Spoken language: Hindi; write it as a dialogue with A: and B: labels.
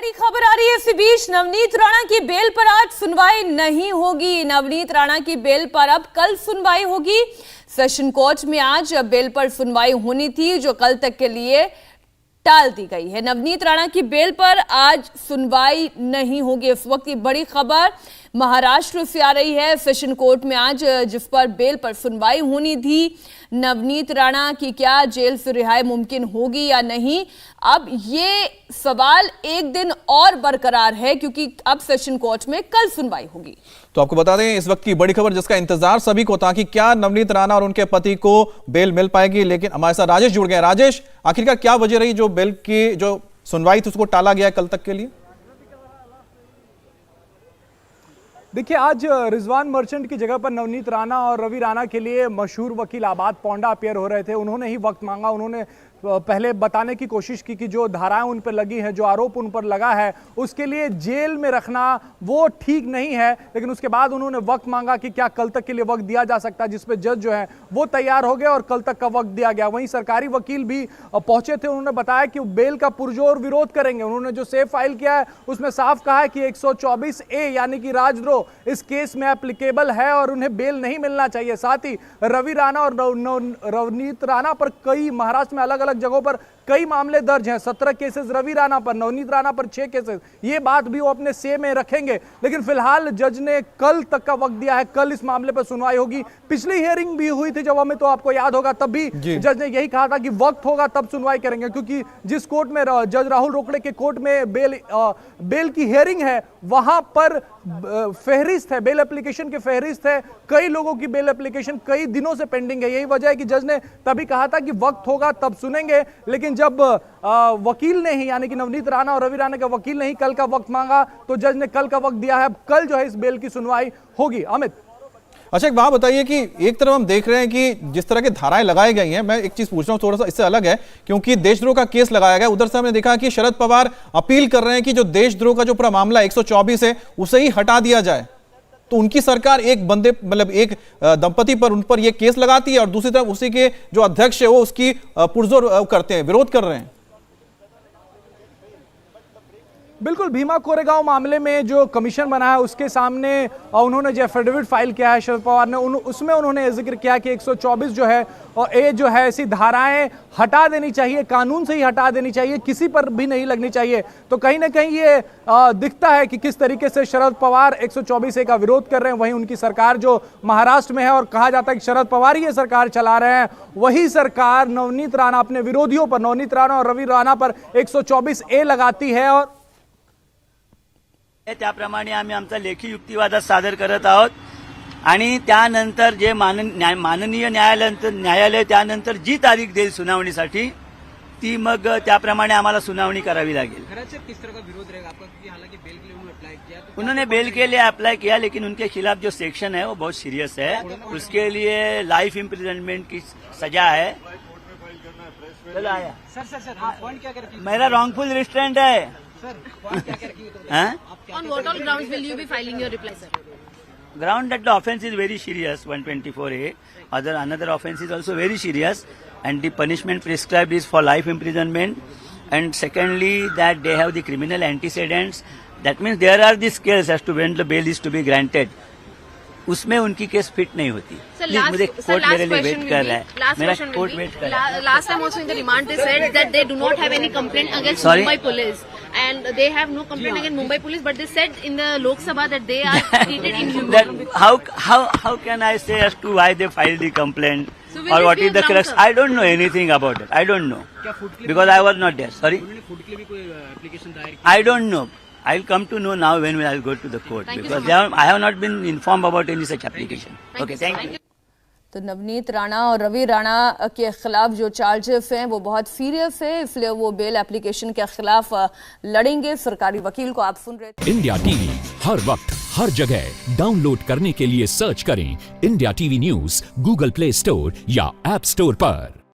A: बड़ी खबर आ रही है इसी बीच नवनीत राणा की बेल पर आज सुनवाई नहीं होगी। नवनीत राणा की बेल पर अब कल सुनवाई होगी। सेशन कोर्ट में आज बेल पर सुनवाई होनी थी जो कल तक के लिए टाल दी गई है। नवनीत राणा की बेल पर आज सुनवाई नहीं होगी। इस वक्त की बड़ी खबर महाराष्ट्र से आ रही है। सेशन कोर्ट में आज जिस पर बेल पर सुनवाई होनी थी, नवनीत राणा की क्या जेल से रिहाई मुमकिन होगी या नहीं, अब ये सवाल एक दिन और बरकरार है क्योंकि अब सेशन कोर्ट में कल सुनवाई होगी।
B: तो आपको बता दें इस वक्त की बड़ी खबर जिसका इंतजार सभी को था कि क्या नवनीत राणा और उनके पति को बेल मिल पाएगी, लेकिन हमारे साथ राजेश जुड़ गए। राजेश, आखिरकार क्या वजह रही जो बेल की जो सुनवाई थी उसको टाला गया कल तक के लिए?
C: देखिए, आज रिजवान मर्चेंट की जगह पर नवनीत राणा और रवि राणा के लिए मशहूर वकील आबाद पोंडा अपीयर हो रहे थे। उन्होंने ही वक्त मांगा। उन्होंने पहले बताने की कोशिश की कि जो धाराएं उन पर लगी हैं, जो आरोप उन पर लगा है, उसके लिए जेल में रखना वो ठीक नहीं है। लेकिन उसके बाद उन्होंने वक्त मांगा कि क्या कल तक के लिए वक्त दिया जा सकता है, जिसपे जज जो है वो तैयार हो गए और कल तक का वक्त दिया गया। वहीं सरकारी वकील भी पहुंचे थे। उन्होंने बताया कि बेल का पुरजोर विरोध करेंगे। उन्होंने जो सेफ फाइल किया है उसमें साफ कहा है कि 124A यानी कि राजद्रोह इस केस में एप्लीकेबल है और उन्हें बेल नहीं मिलना चाहिए। साथ ही रवि राणा और नवनीत राणा पर कई महाराष्ट्र में अलग अलग जगहों पर कई मामले दर्ज हैं। 17 केसेस रवि राणा पर, नवनीत राणा पर 6 केसेस। ये बात भी वो अपने से में रखेंगे। लेकिन फिलहाल जज ने कल तक का वक्त दिया है। कल इस मामले पर सुनवाई होगी। पिछली हियरिंग भी हुई थी जब हमें, तो आपको याद होगा, तब भी जज ने यही कहा था कि वक्त होगा तब सुनवाई करेंगे, क्योंकि जिस कोर्ट में जज राहुल रोकड़े के कोर्ट में बेल की हियरिंग है वहां पर फहरिस्त है, बेल एप्लीकेशन के फहरिस्त है। कई लोगों की बेल एप्लीकेशन कई दिनों से पेंडिंग है। यही वजह है कि जज ने तभी कहा था कि वक्त होगा तब सुनेंगे। लेकिन जब वकील ने ही, यानी कि नवनीत राणा और रवि राणा के वकील ने ही कल का वक्त मांगा, तो जज ने कल का वक्त दिया है। कल जो है इस बेल की सुनवाई होगी। अमित,
B: अच्छा, एक बात बताइए कि एक तरफ हम देख रहे हैं कि जिस तरह की धाराएं लगाई गई हैं, मैं एक चीज पूछ रहा हूं, थोड़ा सा इससे अलग है क्योंकि देशद्रोह का केस लगाया गया। उधर से हमने देखा कि शरद पवार अपील कर रहे हैं कि जो देशद्रोह का जो पूरा मामला 124 है उसे ही हटा दिया जाए। तो उनकी सरकार एक बंदे, मतलब एक दंपति पर, उन पर यह केस लगाती है और दूसरी तरफ उसी के जो अध्यक्ष है वो उसकी पुरजोर करते हैं, विरोध कर रहे हैं।
C: बिल्कुल, भीमा कोरेगांव मामले में जो कमीशन बना है उसके सामने उन्होंने जो एफिडेविट फाइल किया है शरद पवार ने, उसमें उन्होंने जिक्र किया कि 124 जो है और ए जो है ऐसी धाराएं हटा देनी चाहिए, कानून से ही हटा देनी चाहिए, किसी पर भी नहीं लगनी चाहिए। तो कहीं ना कहीं ये दिखता है कि किस तरीके से शरद पवार 124A का विरोध कर रहे हैं। वहीं उनकी सरकार जो महाराष्ट्र में है और कहा जाता है कि शरद पवार ही ये सरकार चला रहे हैं, वही सरकार नवनीत राणा, अपने विरोधियों पर, नवनीत राणा और रवि राणा पर 124A लगाती है। और
D: त्याप्रमाणे आम्ही आमचा लेखी युक्तिवाद सादर करत आहोत आणि त्यानंतर जे माननीय न्यायालय त्यानंतर जी तारीख देईल सुनावणीसाठी ती मग त्याप्रमाणे आम्हाला सुनावणी करावी लागेल।
E: किस तरह का विरोध रहेगा आपका, क्योंकि हालांकि बेल के लिए उन्होंने अप्लाई किया, तो
D: उन्होंने बेल के लिए अप्लाई किया, लेकिन उनके खिलाफ जो सेक्शन है वो बहुत सीरियस है। उसके लिए लाइफ इम्प्रिजनमेंट की सजा है। चलो आया
E: सर पॉइंट क्या करती है?
D: मेरा रॉन्गफुल रिस्ट्रेंट है
E: सर, पॉइंट क्या करती
F: On what all grounds will you be filing your reply, sir?
D: Ground that the offence is very serious, 124A. Another offence is also very serious, and the punishment prescribed is for life imprisonment. And secondly, that they have the criminal antecedents. That means there are the scales as to when the bail is to be granted. उसमें उनकी केस फिट नहीं होती। मुझे कोर्ट मेरे लिए वेट कर रहा है, मेरा कोर्ट वेट कर रहा है।
F: Last time also in the remand they said that they do not have any complaint against Mumbai police and they have no complaint against Mumbai police, but they said in the Lok Sabha that they are treated inhumanly.
D: How can I say as to why they filed the complaint or what is the crux? I don't know anything about it. I don't know because I was not there. Sorry, I don't know. I'll come to know now when I'll go to the court because I have not been informed about any such application. Okay, thank you.
A: तो नवनीत राणा और रवि राणा के खिलाफ जो चार्जेस हैं वो बहुत सीरियस है, इसलिए वो बेल एप्लीकेशन के खिलाफ लड़ेंगे। सरकारी वकील को आप सुन रहे थे।
G: इंडिया टीवी हर वक्त हर जगह डाउनलोड करने के लिए सर्च करें India TV news Google play store या ऐप स्टोर पर।